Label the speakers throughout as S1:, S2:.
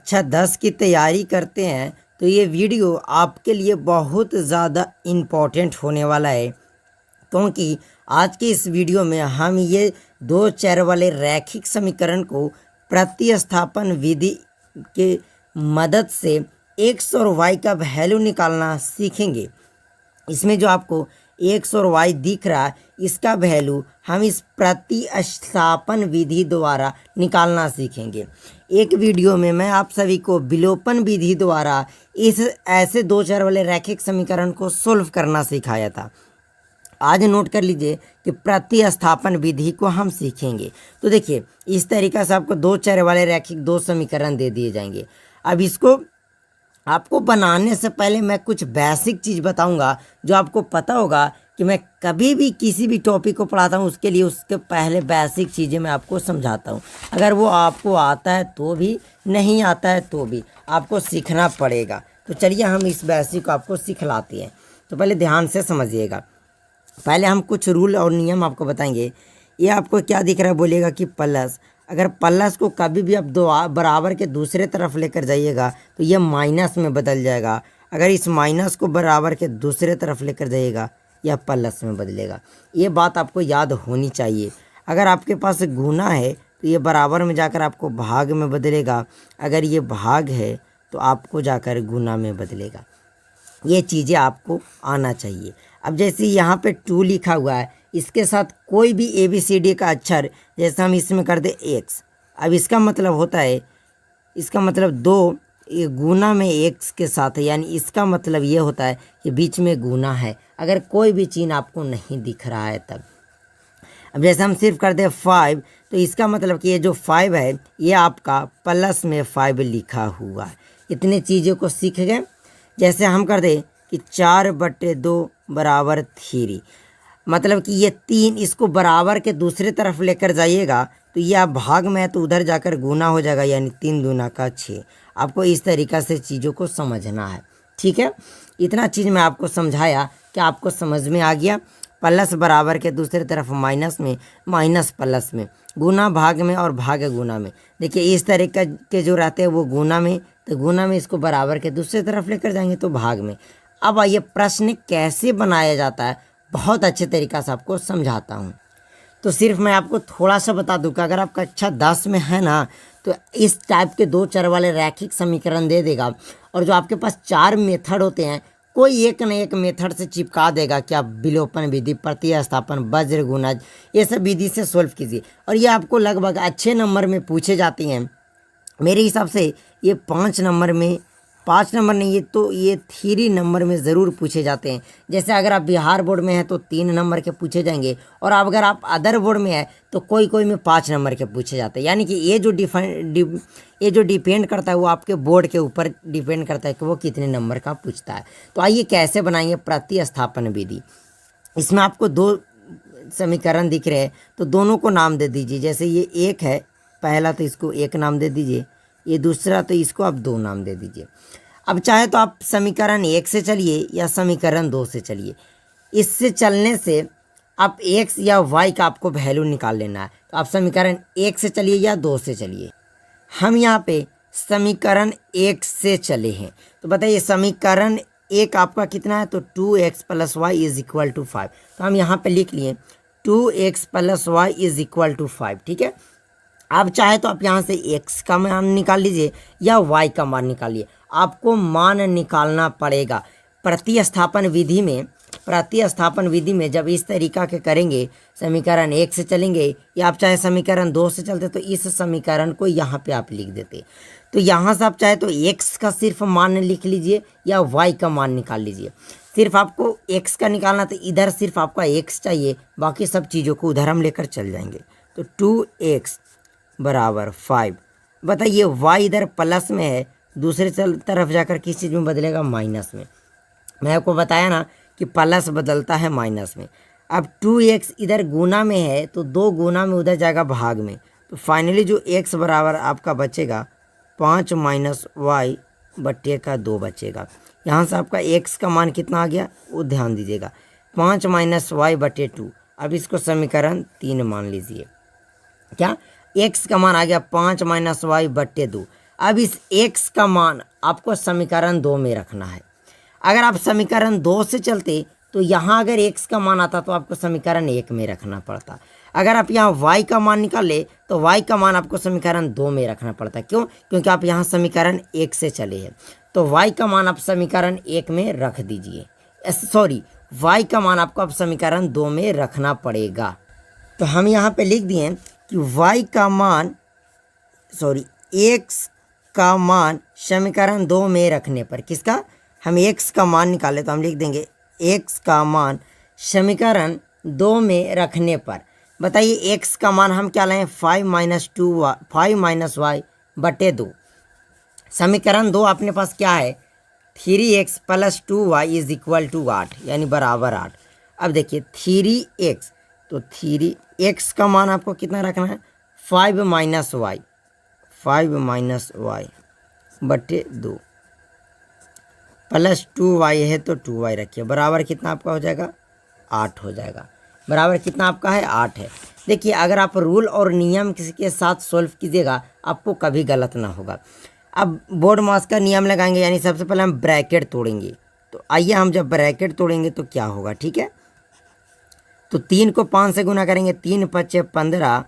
S1: कक्षा 10 की तैयारी करते हैं तो ये वीडियो आपके लिए बहुत ज़्यादा इम्पोर्टेंट होने वाला है, क्योंकि आज के इस वीडियो में हम ये दो चर वाले रैखिक समीकरण को प्रतिस्थापन विधि के मदद से एक्स और वाई का वैल्यू निकालना सीखेंगे। इसमें जो आपको एक्स और वाई दिख रहा है, इसका वैल्यू हम इस प्रतिस्थापन विधि द्वारा निकालना सीखेंगे। एक वीडियो में मैं आप सभी को विलोपन विधि द्वारा इस ऐसे दो चर वाले रैखिक समीकरण को सोल्व करना सिखाया था। आज नोट कर लीजिए कि प्रतिस्थापन विधि को हम सीखेंगे। तो देखिए, इस तरीक़ा से आपको दो चर वाले रैखिक दो समीकरण दे दिए जाएंगे। अब इसको आपको बनाने से पहले मैं कुछ बेसिक चीज़ बताऊंगा जो आपको पता होगा कि मैं कभी भी किसी भी टॉपिक को पढ़ाता हूं, उसके लिए उसके पहले बेसिक चीज़ें मैं आपको समझाता हूं। अगर वो आपको आता है तो भी, नहीं आता है तो भी आपको सीखना पड़ेगा। तो चलिए हम इस बेसिक को आपको सिखलाते हैं। तो पहले ध्यान से समझिएगा। पहले हम कुछ रूल और नियम आपको बताएंगे। ये आपको क्या दिख रहा है, बोलिएगा कि प्लस। अगर प्लस को कभी भी आप दो बराबर के दूसरे तरफ लेकर जाइएगा तो ये माइनस में बदल जाएगा। अगर इस माइनस को बराबर के दूसरे तरफ लेकर जाइएगा या प्लस में बदलेगा। ये बात आपको याद होनी चाहिए। अगर आपके पास गुना है तो ये बराबर में जाकर आपको भाग में बदलेगा। अगर ये भाग है तो आपको जाकर गुना में बदलेगा। ये चीज़ें आपको आना चाहिए। अब जैसे यहाँ पे 2 लिखा हुआ है, इसके साथ कोई भी ABCD का अक्षर, जैसे हम इसमें कर दे x। अब इसका मतलब होता है, इसका मतलब 2 ये गुना में x के साथ है, यानी इसका मतलब ये होता है कि बीच में गुना है। अगर कोई भी चिन्ह आपको नहीं दिख रहा है तब। अब जैसे हम सिर्फ कर दे 5, तो इसका मतलब कि ये जो 5 है ये आपका प्लस में 5 लिखा हुआ है। इतने चीज़ों को सीख गए। जैसे हम कर दे कि 4/2 बराबर 3, मतलब कि ये 3, इसको बराबर के दूसरे तरफ लेकर जाइएगा तो ये आप भाग में है तो उधर जाकर गुना हो जाएगा, यानी 3 दूना का 6। आपको इस तरीक़ा से चीज़ों को समझना है, ठीक है। इतना चीज़ मैं आपको समझाया कि आपको समझ में आ गया। प्लस बराबर के दूसरे तरफ माइनस में, माइनस प्लस में, गुना भाग में और भाग गुना में। देखिए इस तरीके के जो रहते हैं वो गुना में, तो गुना में इसको बराबर के दूसरे तरफ लेकर जाएंगे तो भाग में। अब आइए प्रश्न कैसे बनाया जाता है, बहुत अच्छे तरीक़ा से आपको समझाता हूँ। तो सिर्फ मैं आपको थोड़ा सा बता दूँ कि अगर आप कक्षा 10 में है ना, तो इस टाइप के दो चर वाले रैखिक समीकरण दे देगा, और जो आपके पास 4 मेथड होते हैं, कोई एक न एक मेथड से चिपका देगा कि आप विलोपन विधि, प्रतिस्थापन, वज्र गुणज, ये सब विधि से सोल्व कीजिए। और ये आपको लगभग अच्छे नंबर में पूछे जाती हैं। मेरे हिसाब से ये 5 नंबर में, 5 नंबर नहीं, ये 3 नंबर में ज़रूर पूछे जाते हैं। जैसे अगर आप बिहार बोर्ड में हैं तो 3 नंबर के पूछे जाएंगे, और अगर आप अदर बोर्ड में है तो कोई कोई में 5 नंबर के पूछे जाते हैं। यानी कि ये जो डिपेंड करता है वो आपके बोर्ड के ऊपर डिपेंड करता है कि वो कितने नंबर का पूछता है। तो आइए कैसे बनाएंगे प्रतिस्थापन विधि। इसमें आपको 2 समीकरण दिख रहे हैं, तो दोनों को नाम दे दीजिए। जैसे ये 1 है पहला, तो इसको 1 नाम दे दीजिए। ये दूसरा, तो इसको आप 2 नाम दे दीजिए। अब चाहे तो आप समीकरण 1 से चलिए या समीकरण 2 से चलिए। इससे चलने से आप x या y का आपको वैल्यू निकाल लेना है। तो आप समीकरण 1 से चलिए या 2 से चलिए। हम यहाँ पे समीकरण 1 से चले हैं, तो बताइए समीकरण 1 आपका कितना है, तो 2x + y = 5। तो हम यहाँ पे लिख लिए 2x + y = 5, ठीक है। आप चाहे तो आप यहाँ से x का मान निकाल लीजिए या y का मान निकालिए। आपको मान निकालना पड़ेगा। प्रतिस्थापन विधि में जब इस तरीका के करेंगे, समीकरण 1 से चलेंगे या आप चाहे समीकरण 2 से चलते, तो इस समीकरण को यहाँ पे आप लिख देते। तो यहाँ से आप चाहे तो x का सिर्फ मान लिख लीजिए या y का मान निकाल लीजिए। सिर्फ आपको x का निकालना, तो इधर सिर्फ आपका x चाहिए, बाकी सब चीज़ों को उधर हम लेकर चल जाएंगे। तो 2x बराबर 5। बताइए y इधर प्लस में है, दूसरे तरफ जाकर किस चीज़ में बदलेगा, माइनस में। मैं आपको बताया ना कि प्लस बदलता है माइनस में। अब 2x इधर गुना में है, तो 2 गुना में उधर जाएगा भाग में। तो फाइनली जो x बराबर आपका बचेगा 5 - y/2 बचेगा। यहाँ से आपका x का मान कितना आ गया वो ध्यान दीजिएगा, 5 - y/2। अब इसको समीकरण 3 मान लीजिए। क्या x का मान आ गया 5 - y/2। अब इस x का मान आपको समीकरण 2 में रखना है। अगर आप समीकरण 2 से चलते तो यहाँ अगर x का मान आता तो आपको समीकरण 1 में रखना पड़ता। अगर आप यहाँ y का मान निकाले तो y का मान आपको समीकरण 2 में रखना पड़ता। क्यों? क्योंकि आप यहाँ समीकरण 1 से चले हैं, तो y का मान आप समीकरण 1 में रख दीजिए। सॉरी, y का मान आपको अब समीकरण 2 में रखना पड़ेगा। तो हम यहाँ पे लिख दिए कि y का मान x का मान समीकरण 2 में रखने पर, किसका? हम x का मान निकाले तो हम लिख देंगे x का मान समीकरण 2 में रखने पर। बताइए x का मान हम क्या लाएं? 5 माइनस y बटे 2। समीकरण 2 अपने पास क्या है? 3x plus 2y is equal to 8, यानी बराबर 8। अब देखिए 3x, तो 3x का मान आपको कितना रखना है? 5 माइनस y बटे 2 प्लस 2y है तो 2y रखिए, बराबर कितना आपका हो जाएगा? 8 हो जाएगा। बराबर कितना आपका है? 8 है। देखिए अगर आप रूल और नियम किसी के साथ सॉल्व कीजिएगा आपको कभी गलत ना होगा। अब बोर्ड मास का नियम लगाएंगे, यानी सबसे पहले हम ब्रैकेट तोड़ेंगे। तो आइए हम जब ब्रैकेट तोड़ेंगे तो क्या होगा, ठीक है? तो 3 को 5 से गुना करेंगे, 3 5 15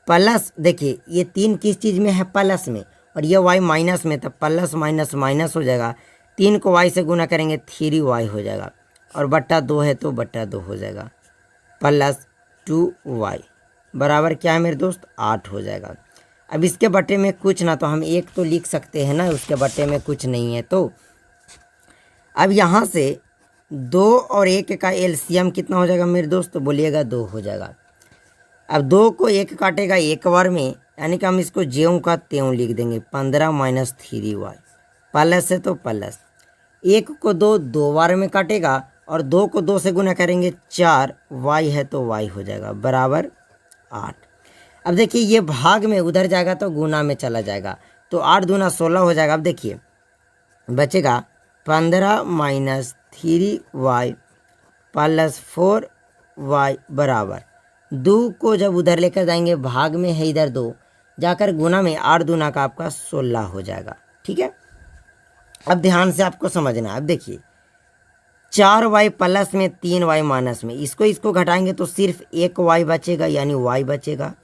S1: प्लस, देखिए ये 3 किस चीज़ में है? प्लस में, और ये y माइनस में, तो प्लस माइनस माइनस हो जाएगा। 3 को y से गुना करेंगे 3y हो जाएगा, और बट्टा 2 है तो बट्टा 2 हो जाएगा, प्लस 2y बराबर क्या है मेरे दोस्त? 8 हो जाएगा। अब इसके बट्टे में कुछ ना, तो हम 1 तो लिख सकते हैं ना, उसके बट्टे में कुछ नहीं है। तो अब यहाँ से 2 और 1 का एलसीएम कितना हो जाएगा मेरे दोस्त? तो बोलिएगा 2 हो जाएगा। अब 2 को 1 काटेगा एक बार में, यानी कि हम इसको ज्यों का त्यों लिख देंगे, 15 माइनस 3y, प्लस है तो प्लस। 1 को 2 बार में काटेगा, और 2 को 2 से गुना करेंगे 4y है तो y हो जाएगा, बराबर 8। अब देखिए ये भाग में उधर जाएगा तो गुना में चला जाएगा, तो 8 दूना 16 हो जाएगा। अब देखिए बचेगा 15 माइनस 3y प्लस 4y बराबर 2 को जब उधर लेकर जाएंगे, भाग में है इधर 2, जाकर गुना में 8 दूना का आपका 16 हो जाएगा, ठीक है? अब ध्यान से आपको समझना है। अब देखिए 4y प्लस में 3y माइनस में, इसको घटाएंगे तो सिर्फ 1y बचेगा, यानी y बचेगा,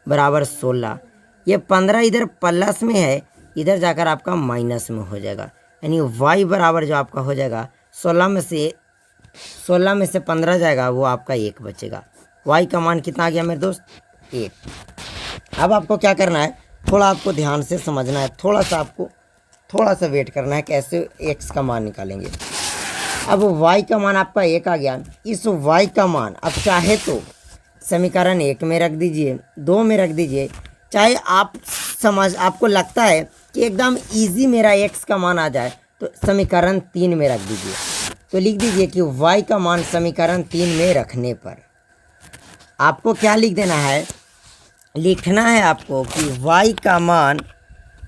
S1: बराबर 16। ये 15 इधर प्लस में है, इधर जाकर आपका माइनस में हो जाएगा, यानी y बराबर जो आपका हो जाएगा 16 में से 15 जाएगा, वो आपका 1 बचेगा। y का मान कितना आ गया मेरे दोस्त? 1। अब आपको क्या करना है? थोड़ा आपको ध्यान से समझना है, थोड़ा सा वेट करना है, कैसे x का मान निकालेंगे। अब y का मान आपका 1 आ गया। इस y का मान अब चाहे तो समीकरण 1 में रख दीजिए, 2 में रख दीजिए, चाहे आपको लगता है कि एकदम इजी मेरा x का मान आ जाए तो समीकरण 3 में रख दीजिए। तो लिख दीजिए कि y का मान समीकरण 3 में रखने पर आपको क्या लिख देना है? लिखना है आपको कि y का मान,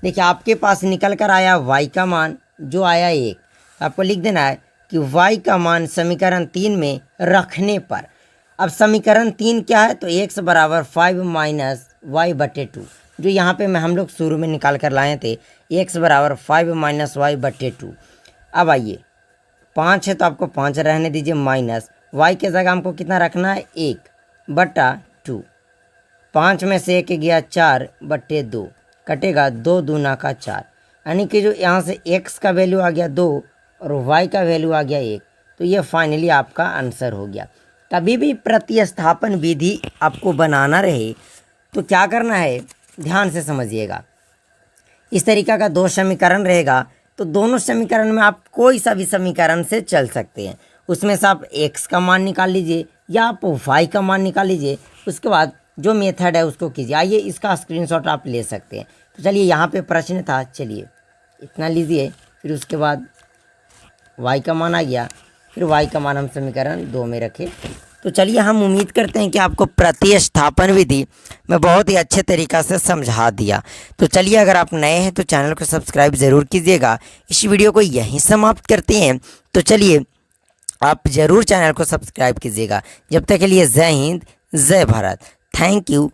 S1: देखिए आपके पास निकल कर आया y का मान जो आया 1, आपको लिख देना है कि y का मान समीकरण 3 में रखने पर। अब समीकरण 3 क्या है? तो x बराबर 5 माइनस y बटे 2, जो यहाँ पे हम लोग शुरू में निकाल कर लाए थे, x बराबर 5 माइनस y बटे 2। अब आइए 5 है तो आपको 5 रहने दीजिए, माइनस y के जगह हमको कितना रखना है? 1 बटा 2। 5 में से 1 गया 4 बटे 2, कटेगा 2 दूना का 4, यानी कि जो यहाँ से x का वैल्यू आ गया 2 और y का वैल्यू आ गया 1। तो ये फाइनली आपका आंसर हो गया। कभी भी प्रतिस्थापन विधि आपको बनाना रहे तो क्या करना है? ध्यान से समझिएगा। इस तरीका का 2 समीकरण रहेगा, तो दोनों समीकरण में आप कोई सा भी समीकरण से चल सकते हैं। उसमें से आप x का मान निकाल लीजिए या आप y का मान निकाल लीजिए, उसके बाद जो मेथड है उसको कीजिए। आइए इसका स्क्रीनशॉट आप ले सकते हैं। तो चलिए यहाँ पे प्रश्न था, चलिए इतना लीजिए, फिर उसके बाद y का मान आ गया, फिर y का मान हम समीकरण 2 में रखें। तो चलिए हम उम्मीद करते हैं कि आपको प्रतिस्थापन विधि में बहुत ही अच्छे तरीक़ा से समझा दिया। तो चलिए अगर आप नए हैं तो चैनल को सब्सक्राइब ज़रूर कीजिएगा। इस वीडियो को यहीं समाप्त करते हैं। तो चलिए आप ज़रूर चैनल को सब्सक्राइब कीजिएगा। जब तक के लिए जय हिंद, जय भारत। Thank you.